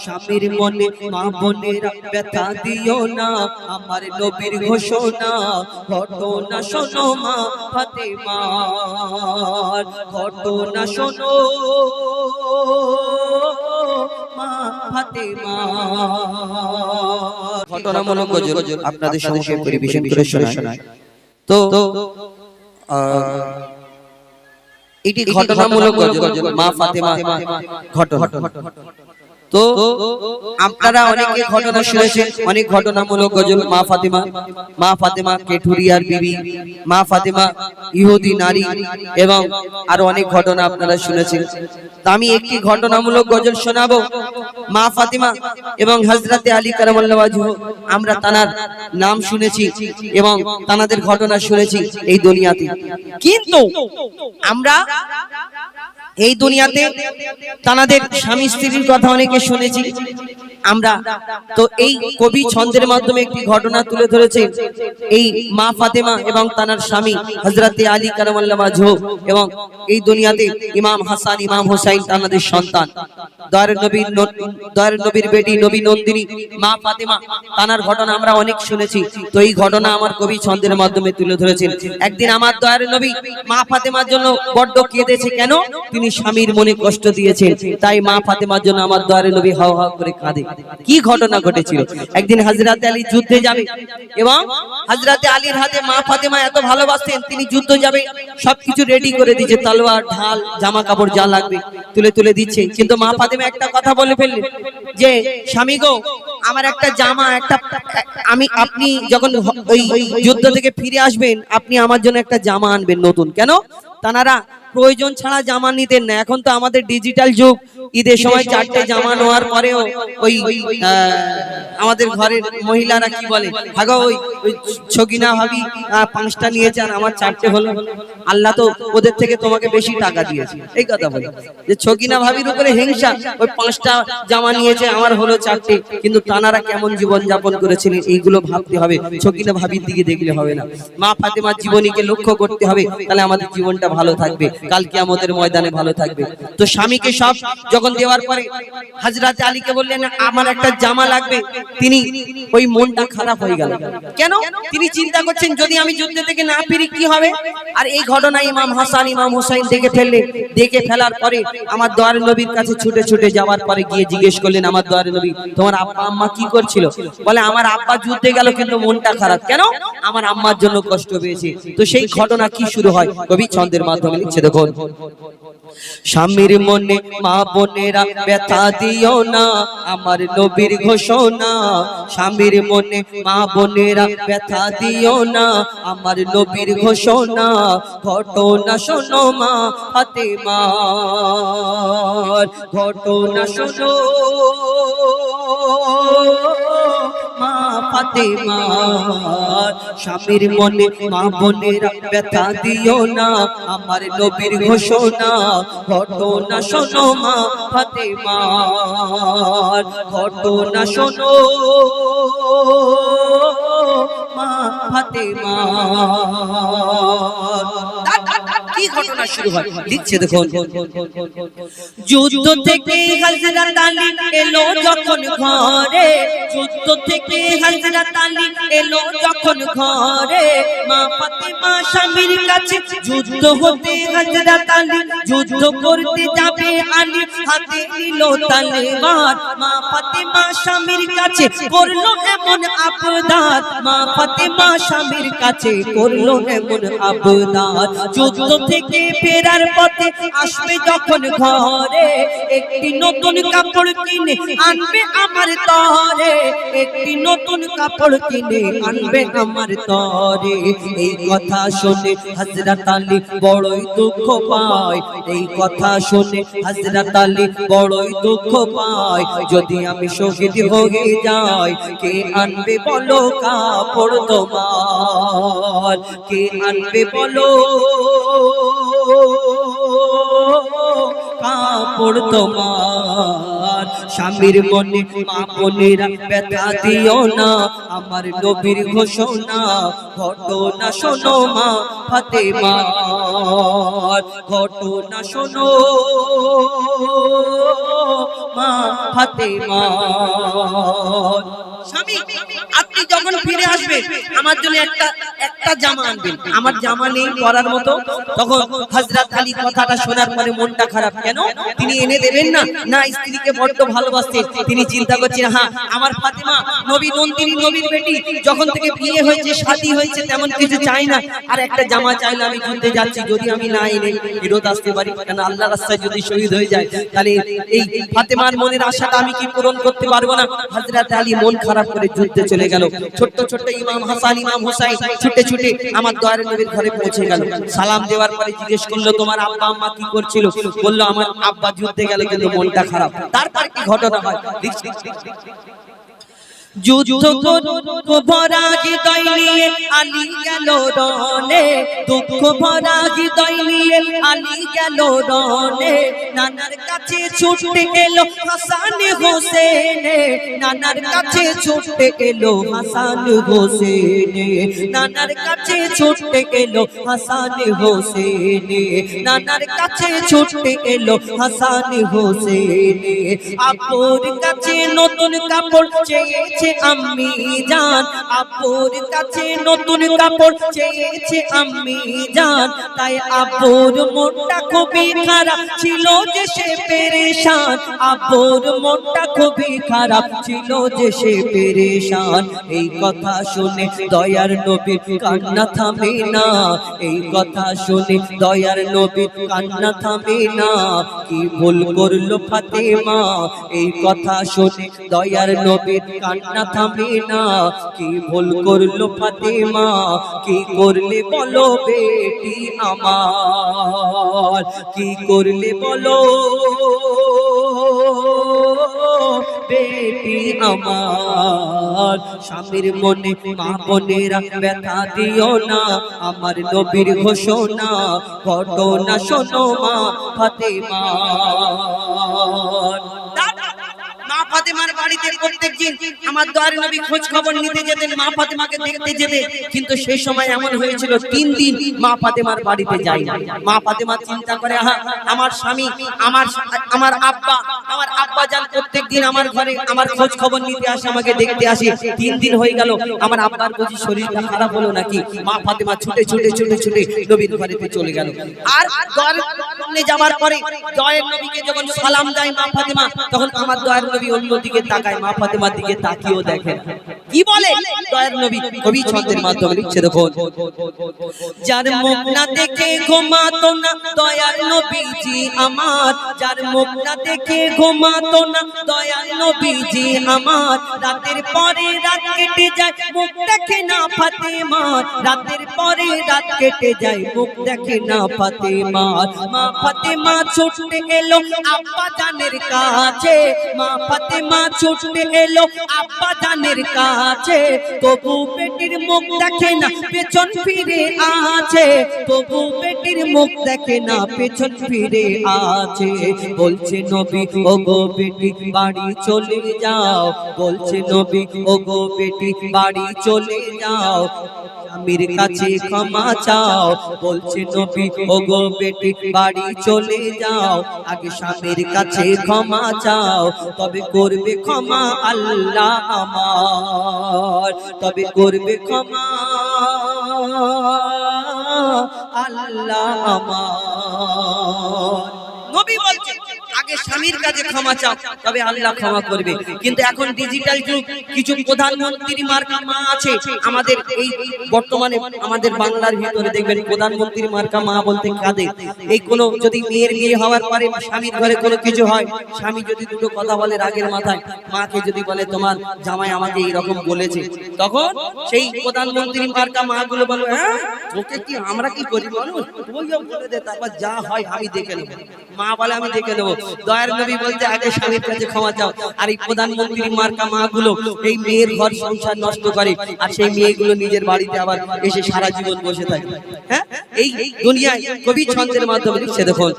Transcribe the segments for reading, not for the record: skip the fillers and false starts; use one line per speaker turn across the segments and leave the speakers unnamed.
স্বামীর মনে মা বোনেরা ব্যথা দিও না, আমার নবীর ঘোষণা ঘটনা শোনো মা ফাতেমার, ঘটনা শোনো মা ফাতেমা। ঘটনামূলক গজল আপনাদের সামনে পরিবেশন করে শোনায়। তো এটি ঘটনামূলক গজল মা ফাতেমা ঘটনা। তো আপনারা অনেকে ঘটনা শুনেছেন, অনেক ঘটনামূলক গজল মা ফাতেমা কেঠুরিয়ার বিবি, মা ফাতেমা ইহুদি নারী এবং আরো অনেক ঘটনা আপনারা শুনেছেন। তো আমি একটি ঘটনামূলক গজল শোনাবো মা ফাতেমা এবং হযরতে আলী কারামাল্লাহু ওয়াজহু। আমরা তানার নাম শুনেছি এবং তানাদের ঘটনা শুনেছি এই দুনিয়াতে, কিন্তু আমরা এই দুনিয়াতে তানাদের স্বামী স্ত্রীর কথা অনেকে শুনেছি আমরা। তো এই কবি ছন্দের মাধ্যমে একটি ঘটনা তুলে ধরেছে এই মা ফাতেমা এবং তানার স্বামী হযরতে আলী কারামাল্লাহু ওয়াজহু এবং এই দুনিয়াতে ইমাম হাসান ইমাম হুসাইন তানাদের সন্তান, দয়ার নবীর বেটি নবী নন্দিনী মা ফাতেমা তানার ঘটনা আমরা অনেক শুনেছি। তো এই ঘটনা আমার কবি ছন্দের মাধ্যমে তুলে ধরেছেন। একদিন আমার দয়ার নবী মা ফাতেমার জন্য বড্ড কেঁদেছে। কেন? তিনি স্বামীর মনে কষ্ট দিয়েছেন, তাই মা ফাতেমার জন্য আমার দয়ার নবী হাও হাও করে কাঁদে। কি ঘটনা ঘটেছিল? একদিন হযরতে আলী যুদ্ধে যাবে এবং হযরতে আলীর হাতে মা ফাতেমা এত ভালোবাসতেন, তিনি যুদ্ধ যাবে সবকিছু রেডি করে দিয়েছে, তলোয়ার ঢাল জামা কাপড় যা লাগবে তুলে তুলে দিচ্ছে। কিন্তু মা ফাতেমা একটা কথা বলে ফেললেন যে স্বামী গো, আমার একটা জামা আপনি যখন ওই যুদ্ধ থেকে ফিরে আসবেন আপনি আমার জন্য একটা জামা আনবেন নতুন। কেন? তানারা প্রয়োজন ছাড়া জামা নিতেন না। এখন তো আমাদের ডিজিটাল যুগ, ঈদের সময় চারটে জামা নেওয়ার পরেও ওই আমাদের ঘরের মহিলারা কি বলে, ভাগো ওই ছকিনা ভাবি পাঁচটা নিয়েছে আর আমার চারটে হলো, আল্লাহ তো ওদের থেকে তোমাকে বেশি টাকা দিয়েছে, এই কথা বলে যে ছকিনা ভাবির উপরে হিংসা, ওই পাঁচটা জামা নিয়েছে আমার হলো চারটে। কিন্তু তানারা কেমন জীবন যাপন করেছিলেন এইগুলো ভাবতে হবে, ছকিনা ভাবির দিকে দেখলে হবে না। মা ফাতেমার জীবনীকে লক্ষ্য করতে হবে, তাহলে আমাদের জীবনটা ভালো থাকবে, কাল কিয়ামতের ময়দানে ভালো থাকবে। তো স্বামীকে সব যখন দেওয়ার পরে হযরতে আলীকে বললেন আমার একটা জামা লাগবে, তিনি ওই মনটা খারাপ হয়ে গেল। কেন? তিনি চিন্তা করছেন যদি আমি যুদ্ধ থেকে না ফিরি কি হবে। আর এই ঘটনা ইমাম হাসান ইমাম হুসাইন দেখে ফেললেন। দেখে ফেলার পরে আমার দয়ার নবীর কাছে ছুটে ছুটে যাওয়ার পরে গিয়ে জিজ্ঞেস করলেন, আমার দয়ার নবী তোমার আব্বা আম্মা কি করছিল? বলে আমার আব্বা যুদ্ধে গেল কিন্তু মনটা খারাপ। কেন? আমার আম্মার জন্য কষ্ট পেয়েছে। তো সেই ঘটনা কি শুরু হয় কবি ছন্দের মাধ্যমে লিখছে, দেখুন। স্বামীর মনে মা বোনেরা ব্যথা দিও না, আমার নবীর ঘোষণা। স্বামীর মনে মা বোনেরা ব্যথা দিও না, আমার নবীর ঘোষণা। ঘটনা শোনো মা ফাতেমার, ঘটনা শোনো মা ফাতেমার। স্বামীর মনে মা বোনেরা ব্যথা দিও না, আমার নবীর ঘোষণা। ঘটনা শোনো মা ফাতেমার, ঘটনা শোনো মা ফাতেমার। কি ঘটনা শুরু হয় লিখছে, দেখুন। যুদ্ধ থেকে হযরত আলী এলো যখন ঘরে, যুদ্ধ থেকে হযরত আলী এলো যখন ঘরে, মা ফাতেমা স্বামীর কাছে যুদ্ধ হতে হযরত আলী যুদ্ধ করতে যাবে, আলী হাতে নিল তলোয়ার। মা ফাতেমা স্বামীর কাছে করলো এমন আবদার, মা ফাতেমা স্বামীর কাছে করলো এমন আবদার। যুদ্ধ থেকে ফেরার পথে আসবে যখন ঘরে, একটি নতুন কাপড় কিনে আনবে আমার তরে, একটি নতুন কাপড় কিনে আনবে আমার তরে। এই কথা শুনে হযরত আলী বড়ই দুঃখ পায়, এই কথা শুনে হযরত আলী বড়ই দুঃখ পায়। যদি আমি শহীদ হয়ে যাই কে আনবে বলো কাপড় তোমার, কে আনবে বলো কাপড় তোমার। স্বামীর মনে মা বোনেরা ব্যথা দিও না, আমার নবীর ঘোষণা ঘটনা শোনো মা ফাতেমার, ঘটনা শোনো মা ফাতেমার। স্বামী আপনি যখন ফিরে আসবেন আমার জন্য একটা জামা আনবেন, আমার জামা নেই পরার মতো। তখন হযরত আলী কথাটা শোনার পরে মনটা খারাপ, কেন তিনি এনে দেবেন না? না, স্ত্রীকে বড্ড ভালোবাসতেন। তিনি চিন্তা করছেন, হ্যাঁ আমার ফাতেমা নবী নন্দিনী নবীর বেটি, যখন থেকে বিয়ে হয়েছে শাদী হয়েছে তেমন কিছু চাই না, আর একটা জামা চাইলে আমি যুদ্ধে যাচ্ছি, যদি আমি না এনে ফেরত আসতে পারি, কেন আল্লাহর রাস্তায় যদি শহীদ হয়ে যায় তাহলে এই ফাতেমার মনের আশাটা আমি কি পূরণ করতে পারবো না? হযরত আলী মন খারাপ করে যুদ্ধে চলে গেল। ছোট্ট ছোট্ট ইমাম হাসান ইমাম হুসাইন ছুটে ছুটে আমার দয়ার নবীর ঘরে পৌঁছে গেল। সালাম দেওয়ার পরে জিজ্ঞেস করলো, তোমার আব্বা আম্মা কি করছিল? বললো, আমার আব্বা যুদ্ধে গেল কিন্তু মনটা খারাপ। তারপর কি ঘটনা হয়? যুদ্ধ ভরা হৃদয় নিয়ে আলী গেল রণে, দুঃখ ভরা হৃদয় নিয়ে আলী গেল রণে, নানার কাছে ছুটে এলো হাসান হোসেনে, নানার কাছে ছুটে এলো হাসান হোসেনে, নানার কাছে ছুটে এলো হাসান হোসেনে, নানার কাছে ছুটে এলো হাসান হোসেনে। আপুর কাছে নতুন কাপড় চেয়েছে আম্মি জান, আপুর কাছে নতুন কাপড় চেয়েছে আম্মি জান, তাই আপুর মনটা খুবই খারাপ ছিল যে সে পেরেশান, আপুর মনটা খুবই খারাপ ছিল যে সে পেরেশান। এই কথা শুনে দয়ার নবীর কান্না থামে না, এই কথা শুনে দয়ার নবীর কান্না থামে না। কি ভুল করলো ফাতেমা, এই কথা শুনে দয়ার নবীর কান্না থামে না। কি ভুল করলো ফাতেমা, কি করলে বলো বেটি আমার, কি করলে বলো বেটি আমার। স্বামীর মনে মা বোনেরা ব্যথা দিও না, আমার নবীর ঘোষণা ঘটনা শোনো মা ফাতেমার। মা ফাতেমার বাড়িতে প্রত্যেকদিন আমার দয়ার নবী খোঁজ খবর নিতে যেতেন, মা ফাতেমাকে দেখতে যেতেন। কিন্তু সেই সময় এমন হয়েছিল 3 দিন মা ফাতেমার বাড়িতে যাই না। মা ফাতেমা চিন্তা করে, আমার স্বামী আমার আব্বা জান প্রত্যেকদিন আমার ঘরে আমার খোঁজ খবর নিতে আসে, আমাকে দেখতে আসে। 3 দিন হয়ে গেল, আমার আব্বার বুঝি শরীরটা খারাপ হলো নাকি? মা ফাতেমা ছুটে ছুটে ছুটে ছুটে নবীর ঘরেতে চলে গেল। আর দয়ার সামনে যাবার পরে দয়ার নবীকে যখন সালাম দেয় মা ফাতেমা, তখন আমার দয়ার নবী অন্যদিকে তাকায়, মা ফাতেমার দিকে তাকিয়েও দেখেন। কি বলে দয়ার নবী? কবি ছন্দের মাধ্যমে লিখছে, দেখুন। যার মুখ না দেখে ঘুমাতো না দয়ার নবীজি আমার, যার মুখ না দেখে ঘুমাতো না দয়ার নবীজি আমার, রাতের পরে রাত কেটে যায় মুখ দেখে না ফাতেমার, রাতের পরে রাত কেটে যায় মুখ দেখে না ফাতেমার। মা ফাতেমা ছুটে এলো আব্বা জানের কাছে, মা ফাতেমা ছুটে এলো আব্বা জানের কাছে, তবু বেটির মুখ দেখে না পেছন ফিরে আছে, তবু বেটির মুখ দেখে না পেছন ফিরে আছে। বলছে নবী, ও গো বেটি বাড়ি চলে যাও, বলছে নবী, ও গো বেটি বাড়ি চলে যাও, স্বামীর কাছে ক্ষমা চাও। বলছে নবী, ও গো বেটি বাড়ি চলে যাও, আগে স্বামীর কাছে ক্ষমা চাও, তবে করবে ক্ষমা আল্লাহ আমার, তবে করবে ক্ষমা আল্লাহ আমার। নবী বলছে আগে স্বামীর কাছে ক্ষমা চাও, তবে আল্লাহ ক্ষমা করবে। কিন্তু এখন ডিজিটাল যুগ, কিছু প্রধানমন্ত্রী মার্কা মা আছে আমাদের এই বর্তমানে আমাদের বাংলার ভিতরে, দেখবেন প্রধানমন্ত্রী মার্কা মা বলতে কাঁদে। এই কোনো যদি মেয়ের বিয়ে হওয়ার পরে স্বামীর ঘরে কোনো কিছু হয়, স্বামী যদি দুটো কথা বলে রাগের মাথায়, মাকে যদি বলে তোমার জামাই আমাকে এইরকম বলেছে, তখন সেই প্রধানমন্ত্রী মার্কা মা গুলো বলবে, হ্যাঁ ওকে কি আমরা কি করি বলো, ওইও বলে দে, তারপর যা হয় আমি দেখে নেবো। মা বলে আমি দেখে নেবো। দয়ার নবী বলতে আগে স্বামীর কাছে ক্ষমা চাও। আর এই প্রধানমন্ত্রী মার্কা মাগুলো এই মেয়ের ঘর সংসার নষ্ট করে, আর সেই মেয়েগুলো নিজের বাড়িতে আবার এসে সারা জীবন বসে থাকে। হ্যাঁ, এই দুনিয়ায় কবি ছন্দের মাধ্যমে লিখছে, দেখুন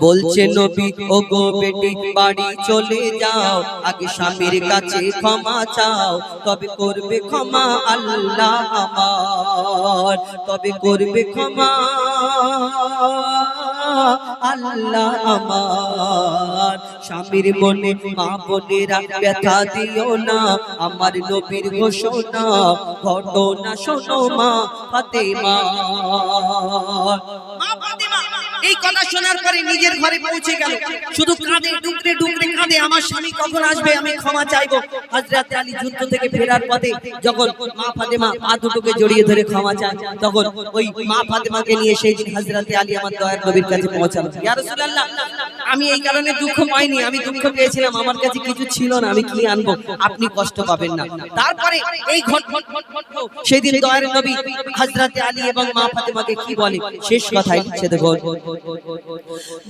বলছে নবী ও গো বেটি বাড়ি চলে যাও, আগে স্বামীর কাছে ক্ষমা চাও, তবে করবে ক্ষমা আল্লাহ আমার, তবে করবে ক্ষমা আল্লাহ আমার। স্বামীর মনে মা বোনেরা ব্যথা দিও না, আমার নবীর ঘোষণা ঘটনা শোনো মা ফাতেমা। মা ফাতেমা এই কথা শোনার পরে নিজের ঘরে পৌঁছে গেল, শুধু কাঁদে, ডুকরে ডুকরে কাঁদে, আমার স্বামী কখন আসবে, আমি ক্ষমা চাইবো। হযরত আলী যুদ্ধ থেকে ফেরার পথে যখন মা ফাতেমা পা দুটোকে জড়িয়ে ধরে ক্ষমা চায়, তখন ওই মা ফাতেমাকে নিয়ে সেই দিন হযরত আলী আমার দয়ার নবীর কাছে পৌঁছালো। ইয়া রাসূলুল্লাহ, আমি এই কারণে দুঃখ পাইনি, আমি দুঃখ পেয়েছিলাম, আমার কাছে কিছু ছিল না, আমি কি আনবো, আপনি কষ্ট পাবেন না। তারপরে এই ঘটনা সেই দিন দয়ার নবী হযরত আলী এবং মা ফাতেমাকে কি বলে, শেষ কথাই লিখছে, দেখো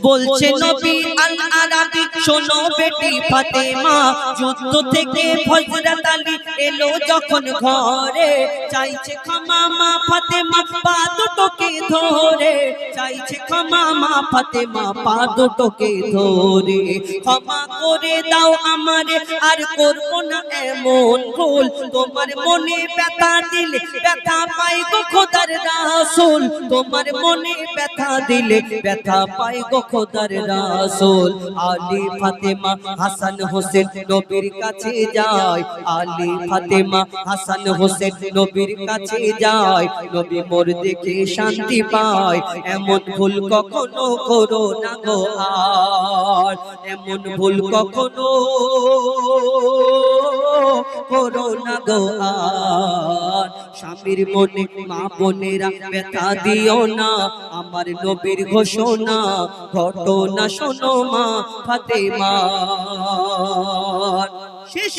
বলছে নবী আল আরাবী শোনো বেটি ফাতেমা, যুদ্ধ থেকে হযরত আলী এলো যখন ঘরে, চাইছে ক্ষমা মা ফাতেমা পা দুটোকে ধরে, চাইছে ক্ষমা মা ফাতেমা পা দুটোকে ধরে, ক্ষমা করে দাও আমারে আর করব না এমন ভুল, তোমার মনে ব্যথা দিলে ব্যথা পাই গো খোদার রাসূল, তোমার মনে ব্যথা দিলে ব্যথা পাই গো খোদার রাসূল। আলী ফাতেমা হাসান হোসেন নবীর কাছে যায়, আলী ফাতেমা হাসান হোসেন নবীর কাছে যায়, নবী মোর দেখে শান্তি পায়, এমন ভুল কখনো করো না গো আর, এমন ভুল কখনো করো না গো আর। স্বামীর মনে মা বোনেরা ব্যথা দিও না, আমার নবীর ঘোষণা ঘটনা শোনো মা ফাতেমা। শেষ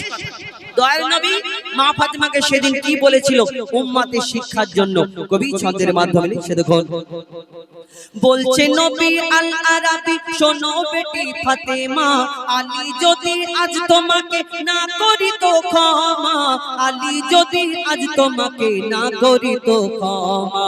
দয়ার নবী মা ফাতেমাকে সেদিন কি বলেছিল উম্মতের শিক্ষার জন্য, কবি ছন্দের মাধ্যমে লিখছে, দেখুন বলছে নবী আল আরাবী শোনো বেটি ফাতেমা, আলী যদি আজ তোমাকে না করি তো ক্ষমা, আলী যদি আজ তোমাকে না করি তো ক্ষমা,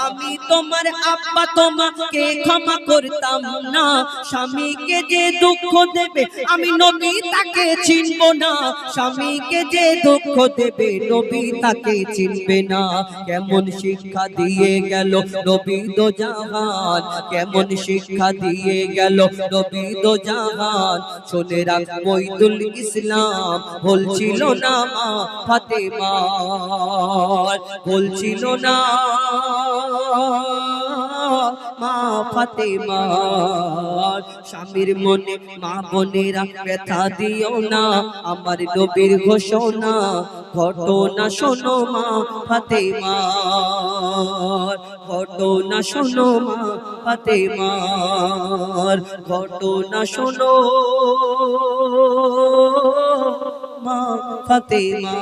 আমি তোমার আব্বা তোমাকে ক্ষমা করতাম না, স্বামীকে যে দুঃখ দেবে আমি নবী তাকে চিনব না, স্বামীকে যে দুঃখ দেবে নবী তাকে চিনবে না। কেমন শিক্ষা দিয়ে গেল নবী দো জাহান, কেমন শিক্ষা দিয়ে গেল নবী দো জাহান, শুনে রাখ মঈদুল ইসলাম বলছিল না মা ফাতেমা, বলছিল না মা ফাতেমা। স্বামীর মনে মা বোনেরা ব্যথা দিও না, আমার নবীর ঘোষণা ঘটনা শোনো মা ফাতেমা, ঘটনা শোনো মা ফাতেমা, ঘটনা শোনো মা ফাতেমা।